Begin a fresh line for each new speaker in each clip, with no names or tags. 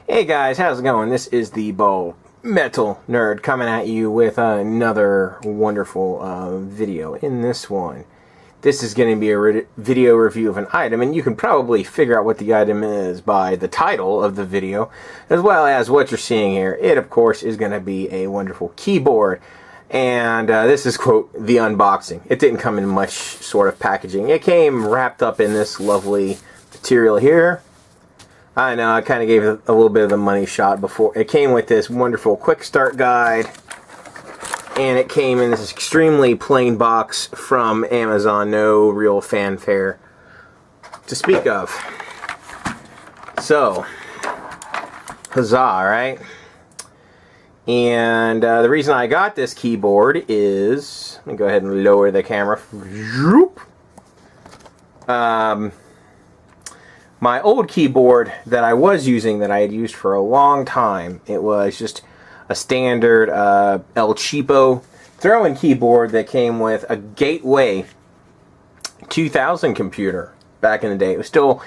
Hey guys, how's it going? This is the Ball Metal Nerd coming at you with another wonderful video. In this one, this is going to be a video review of an item, and you can probably figure out what the item is by the title of the video, as well as what you're seeing here. It, of course, is going to be a wonderful keyboard, and this is, quote, the unboxing. It didn't come in much sort of packaging. It came wrapped up in this lovely material here. I know, I kind of gave it a little bit of the money shot before. It came with this wonderful quick start guide, and it came in this extremely plain box from Amazon. No real fanfare to speak of. So, huzzah, right? And the reason I got this keyboard is, let me go ahead and lower the camera. My old keyboard that I was using, that I had used for a long time, it was just a standard El Cheapo throw-in keyboard that came with a Gateway 2000 computer back in the day. It was still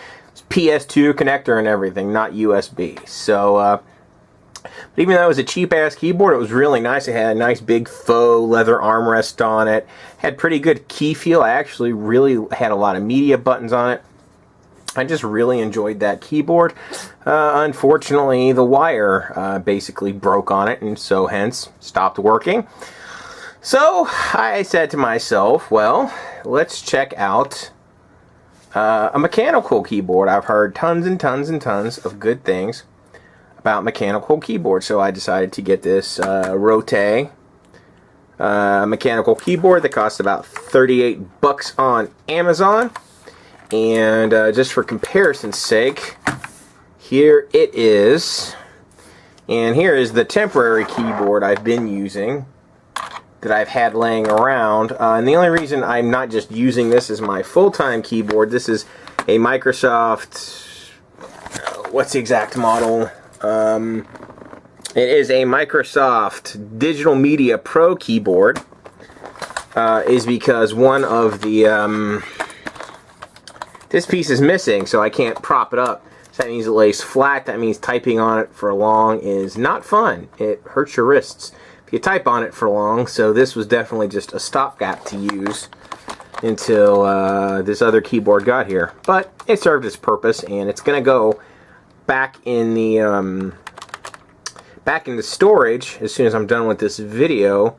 PS2 connector and everything, not USB. So, but even though it was a cheap-ass keyboard, it was really nice. It had a nice big faux leather armrest on it. Had pretty good key feel. I actually really had a lot of media buttons on it. I just really enjoyed that keyboard. Unfortunately, the wire basically broke on it, and so hence stopped working. So I said to myself, well, let's check out a mechanical keyboard. I've heard tons and tons and tons of good things about mechanical keyboards, so I decided to get this Rottay mechanical keyboard that costs about 38 bucks on Amazon. And just for comparison's sake, here it is. And here is the temporary keyboard I've been using, that I've had laying around. And the only reason I'm not just using this as my full-time keyboard, this is a Microsoft, what's the exact model? It is a Microsoft Digital Media Pro keyboard, is because one of the, this piece is missing, so I can't prop it up. So that means it lays flat. That means typing on it for long is not fun. It hurts your wrists if you type on it for long. So this was definitely just a stopgap to use until this other keyboard got here. But it served its purpose, and it's going to go back in the storage as soon as I'm done with this video.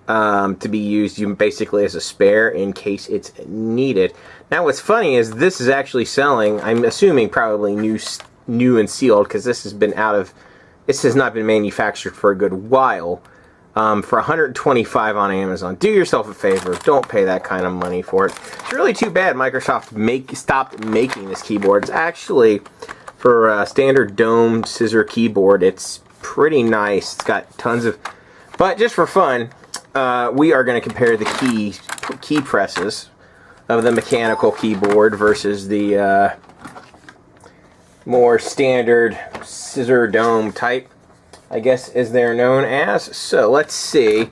To be used basically as a spare in case it's needed. Now what's funny is this is actually selling, I'm assuming probably new and sealed, because this has not been manufactured for a good while, for $125 on Amazon. Do yourself a favor, don't pay that kind of money for it. It's really too bad Microsoft stopped making this keyboard. It's actually, for a standard domed scissor keyboard, it's pretty nice. It's got tons of, but just for fun, we are going to compare the key presses of the mechanical keyboard versus the more standard scissor dome type, I guess as they're known as. So let's see.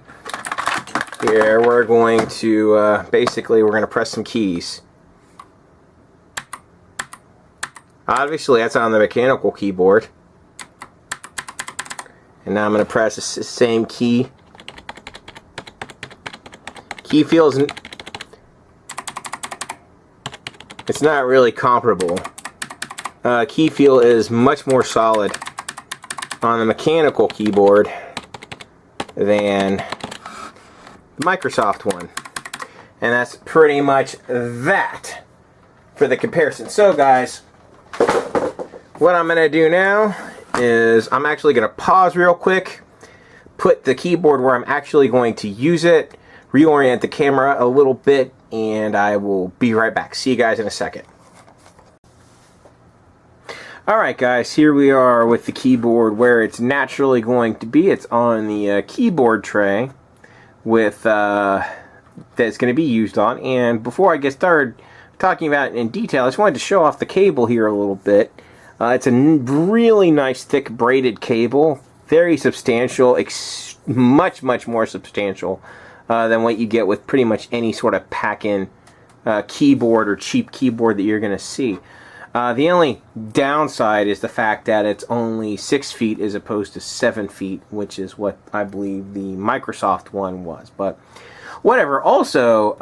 Here we're going to basically we're going to press some keys. Obviously that's on the mechanical keyboard. And now I'm going to press the same key. Key feels, it's not really comparable. Key feel is much more solid on the mechanical keyboard than the Microsoft one. And that's pretty much that for the comparison. So guys, what I'm going to do now is I'm actually going to pause real quick, put the keyboard where I'm actually going to use it, reorient the camera a little bit, and I will be right back. See you guys in a second. Alright guys, here we are with the keyboard where it's naturally going to be. It's on the keyboard tray with that's going to be used on. And before I get started talking about it in detail, I just wanted to show off the cable here a little bit. It's a really nice thick braided cable, very substantial, much more substantial than what you get with pretty much any sort of pack-in keyboard or cheap keyboard that you're going to see. The only downside is the fact that it's only 6 feet as opposed to 7 feet, which is what I believe the Microsoft one was. But whatever. Also,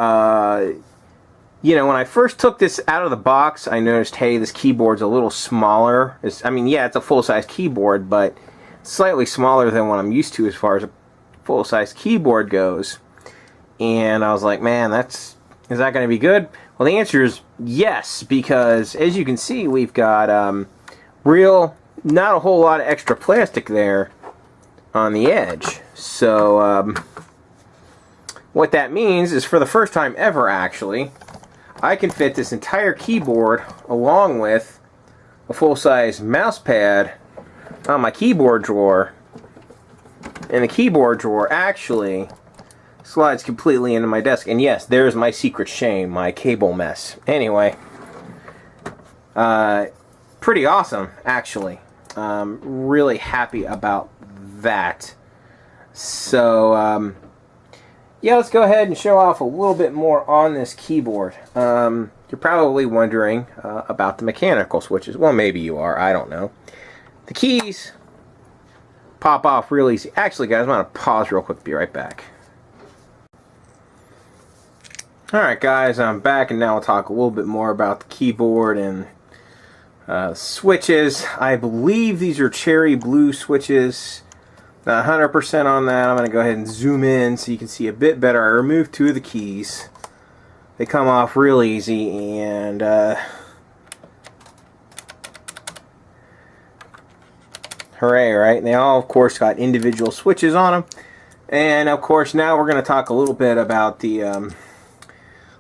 you know, when I first took this out of the box, I noticed, hey, this keyboard's a little smaller. I mean, yeah, it's a full-size keyboard, but slightly smaller than what I'm used to as far as a full-size keyboard goes. And I was like, man, is that going to be good? Well, the answer is yes, because as you can see, we've got not a whole lot of extra plastic there on the edge. So what that means is, for the first time ever, actually, I can fit this entire keyboard along with a full-size mouse pad on my keyboard drawer, and the keyboard drawer actually slides completely into my desk. And yes, there's my secret shame, my cable mess. Anyway, pretty awesome, actually. Really happy about that. So yeah, let's go ahead and show off a little bit more on this keyboard. You're probably wondering about the mechanical switches. Well, maybe you are, I don't know. The keys pop off real easy. Actually, guys, I'm going to pause real quick, be right back. Alright guys, I'm back, and now I'll talk a little bit more about the keyboard and switches. I believe these are cherry blue switches. Not 100% on that. I'm going to go ahead and zoom in so you can see a bit better. I removed 2 of the keys. They come off real easy, and hooray, right? And they all, of course, got individual switches on them. And, of course, now we're going to talk a little bit about the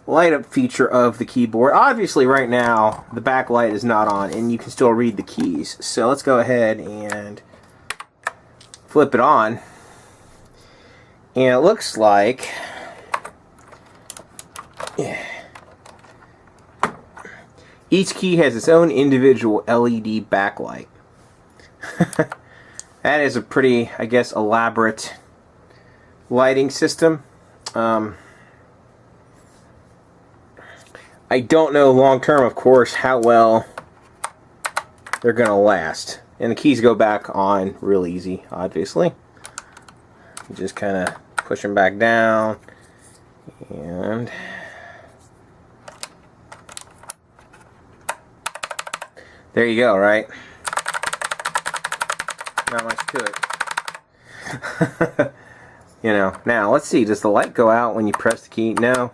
light up feature of the keyboard. Obviously, right now, the backlight is not on, and you can still read the keys. So let's go ahead and flip it on, and it looks like each key has its own individual LED backlight. That is a pretty, I guess, elaborate lighting system. I don't know long term, of course, how well they're gonna last. And the keys go back on real easy, obviously. You just kind of push them back down, and there you go, right? Not much to it. You know, now let's see, does the light go out when you press the key? No.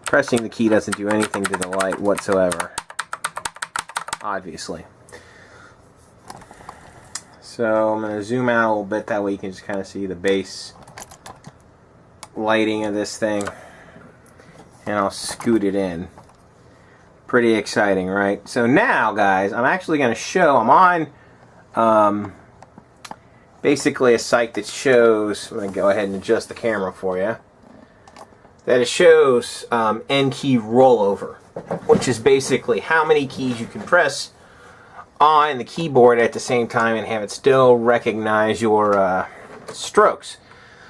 Pressing the key doesn't do anything to the light whatsoever, obviously. So I'm going to zoom out a little bit, that way you can just kind of see the base lighting of this thing. And I'll scoot it in. Pretty exciting, right? So now, guys, I'm actually going to show, I'm on basically a site that shows, I'm going to go ahead and adjust the camera for you, that it shows N key rollover, which is basically how many keys you can press on the keyboard at the same time and have it still recognize your strokes.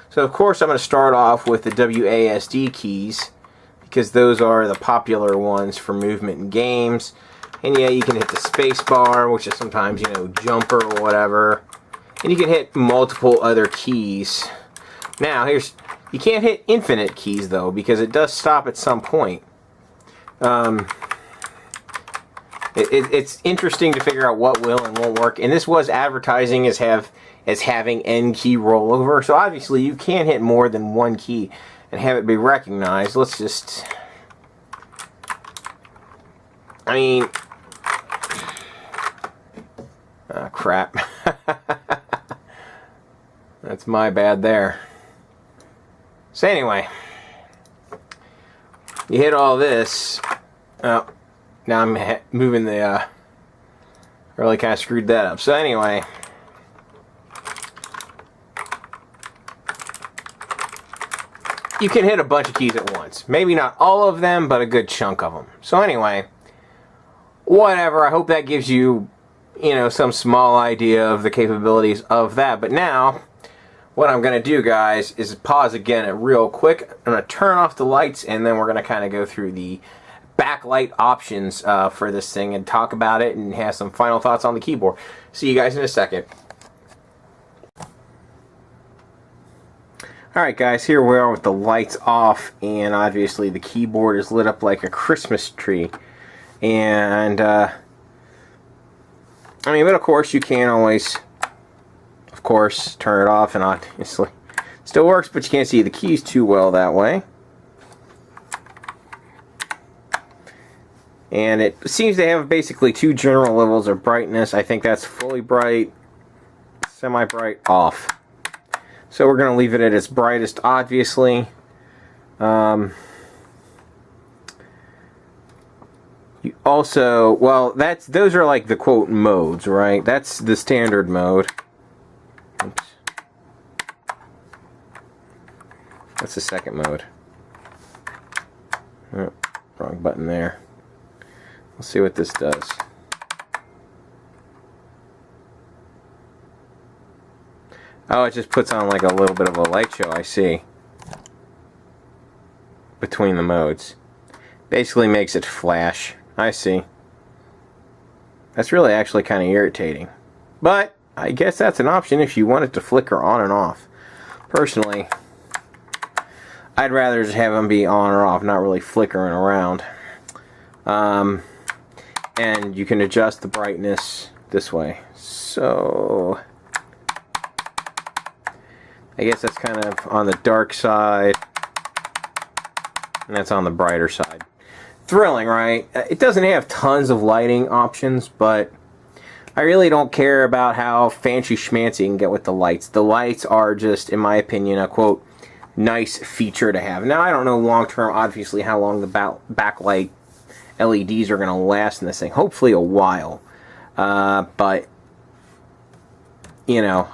So of course I'm going to start off with the WASD keys, because those are the popular ones for movement in games. And yeah, you can hit the space bar, which is sometimes, you know, jumper or whatever. And you can hit multiple other keys. Now you can't hit infinite keys though, because it does stop at some point. It's interesting to figure out what will and won't work. And this was advertising as having N key rollover. So obviously you can hit more than one key and have it be recognized. Let's just, I mean, oh crap. That's my bad there. So anyway, you hit all this. Oh, now I'm moving the, really kind of screwed that up. So anyway, you can hit a bunch of keys at once. Maybe not all of them, but a good chunk of them. So anyway, whatever. I hope that gives you, you know, some small idea of the capabilities of that. But now, what I'm going to do, guys, is pause again real quick. I'm going to turn off the lights, and then we're going to kind of go through the backlight options for this thing and talk about it and have some final thoughts on the keyboard. See you guys in a second. Alright guys, here we are with the lights off, and obviously the keyboard is lit up like a Christmas tree. And I mean, but of course you can always, of course, turn it off, and obviously it still works, but you can't see the keys too well that way. And it seems to have basically two general levels of brightness. I think that's fully bright, semi-bright, off. So we're going to leave it at its brightest, obviously. You also, well, those are like the quote modes, right? That's the standard mode. Oops. That's the second mode. Oh, wrong button there. Let's see what this does. Oh, it just puts on like a little bit of a light show, I see. Between the modes. Basically makes it flash. I see. That's really actually kind of irritating. But, I guess that's an option if you want it to flicker on and off. Personally, I'd rather just have them be on or off, not really flickering around. And you can adjust the brightness this way. So I guess that's kind of on the dark side, and that's on the brighter side. Thrilling, right? It doesn't have tons of lighting options, but I really don't care about how fancy schmancy you can get with the lights. The lights are just, in my opinion, a quote, nice feature to have. Now, I don't know long term, obviously, how long the backlight LEDs are going to last in this thing. Hopefully a while. But, you know,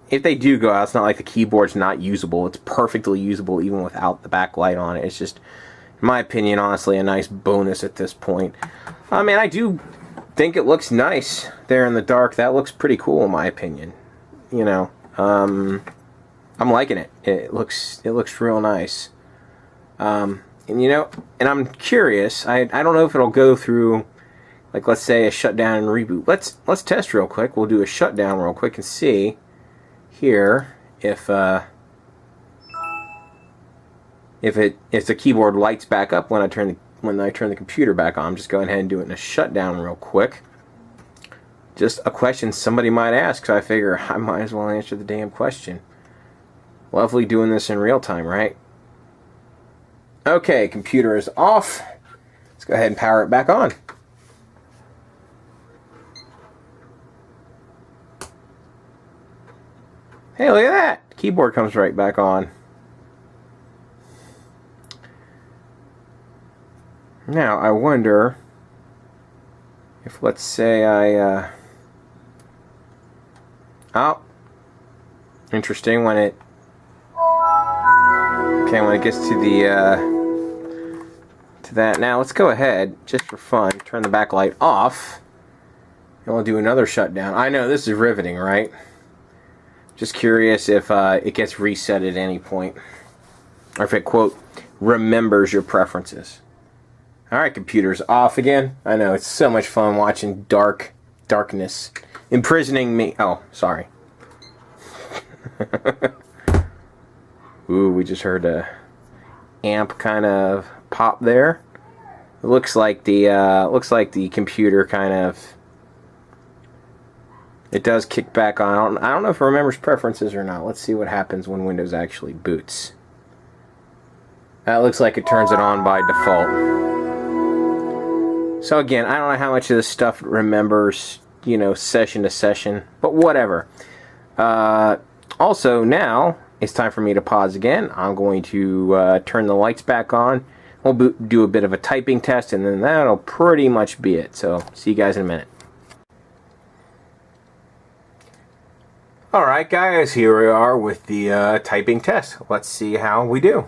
if they do go out, it's not like the keyboard's not usable. It's perfectly usable even without the backlight on it. It's just, in my opinion, honestly, a nice bonus at this point. I mean, I do think it looks nice there in the dark. That looks pretty cool in my opinion. You know, I'm liking it. It looks real nice. And you know, and I'm curious. I don't know if it'll go through, like, let's say a shutdown and reboot. Let's test real quick. We'll do a shutdown real quick and see here if the keyboard lights back up when I turn the computer back on. I'm just going ahead and do it in a shutdown real quick. Just a question somebody might ask, so I figure I might as well answer the damn question. Lovely doing this in real time, right? Okay, computer is off. Let's go ahead and power it back on. Hey, look at that! The keyboard comes right back on. Now, I wonder if, let's say oh, interesting, when it gets to the to that. Now, let's go ahead, just for fun, turn the backlight off, and we'll do another shutdown. I know, this is riveting, right? Just curious if it gets reset at any point, or if it, quote, remembers your preferences. Alright, computer's off again. I know, it's so much fun watching darkness imprisoning me. Oh, sorry. Ooh, we just heard a amp kind of pop there. It looks like the computer kind of, it does kick back on. I don't know if it remembers preferences or not. Let's see what happens when Windows actually boots. That looks like it turns it on by default. So again, I don't know how much of this stuff remembers, you know, session to session, but whatever. Also, now it's time for me to pause again. I'm going to turn the lights back on. We'll do a bit of a typing test, and then that'll pretty much be it. So, see you guys in a minute. Alright guys, here we are with the typing test. Let's see how we do.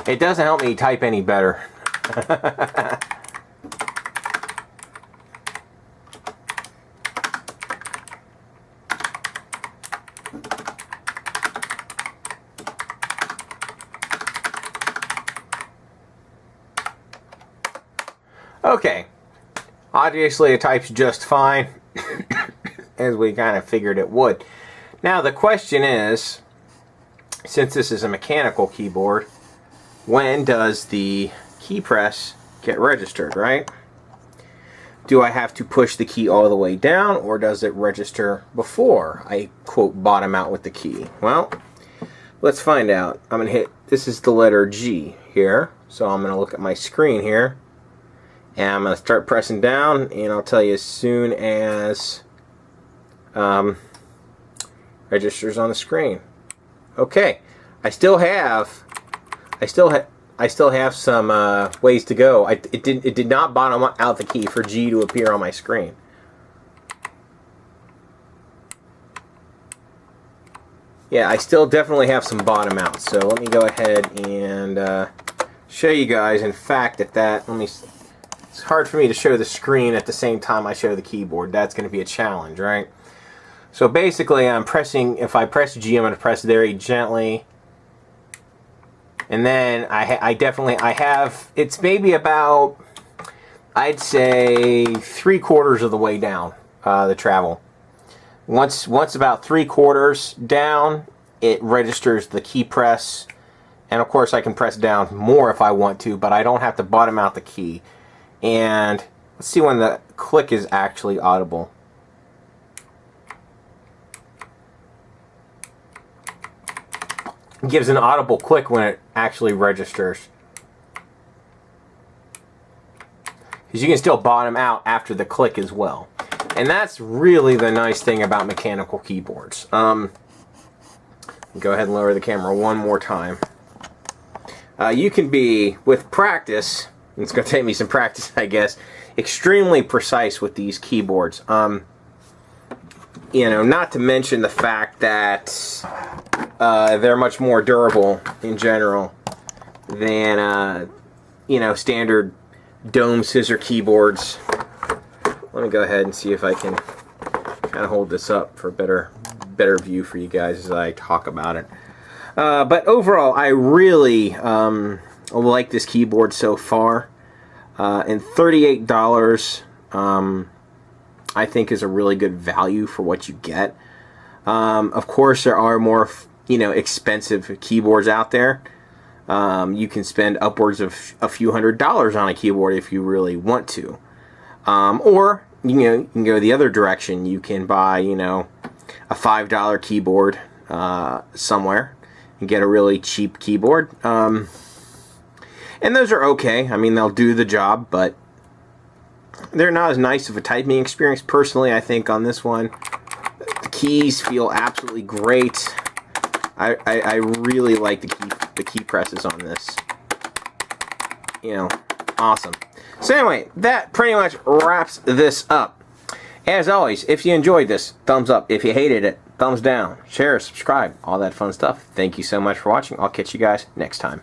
It doesn't help me type any better. Okay, obviously it types just fine, as we kind of figured it would. Now the question is, since this is a mechanical keyboard, when does the key press get registered, right? Do I have to push the key all the way down, or does it register before I, quote, bottom out with the key? Well, let's find out. I'm going to hit, this is the letter G here, so I'm going to look at my screen here, and I'm going to start pressing down, and I'll tell you as soon as registers on the screen. Okay, I still have some ways to go. It did not bottom out the key for G to appear on my screen. Yeah, I still definitely have some bottom out. So let me go ahead and show you guys. In fact, it's hard for me to show the screen at the same time I show the keyboard. That's going to be a challenge, right? So basically, I'm pressing. If I press G, I'm going to press very gently. And then I have, it's maybe about, I'd say 3/4 of the way down the travel. Once about 3/4 down, it registers the key press. And of course I can press down more if I want to, but I don't have to bottom out the key. And let's see when the click is actually audible. It gives an audible click when it actually registers. Because you can still bottom out after the click as well. And that's really the nice thing about mechanical keyboards. Go ahead and lower the camera one more time. You can be, with practice, it's going to take me some practice I guess, extremely precise with these keyboards. You know, not to mention the fact that they're much more durable in general than you know, standard dome scissor keyboards. Let me go ahead and see if I can kind of hold this up for a better view for you guys as I talk about it. But overall, I really like this keyboard so far, and $38 I think is a really good value for what you get. Of course, there are more, you know, expensive keyboards out there. You can spend upwards of a few $100s on a keyboard if you really want to. Or you can go the other direction. You can buy, you know, a $5 keyboard somewhere and get a really cheap keyboard. And those are okay. I mean, they'll do the job, but they're not as nice of a typing experience. Personally, I think on this one, the keys feel absolutely great. I really like the key presses on this. You know, awesome. So anyway, that pretty much wraps this up. As always, if you enjoyed this, thumbs up. If you hated it, thumbs down. Share, subscribe, all that fun stuff. Thank you so much for watching. I'll catch you guys next time.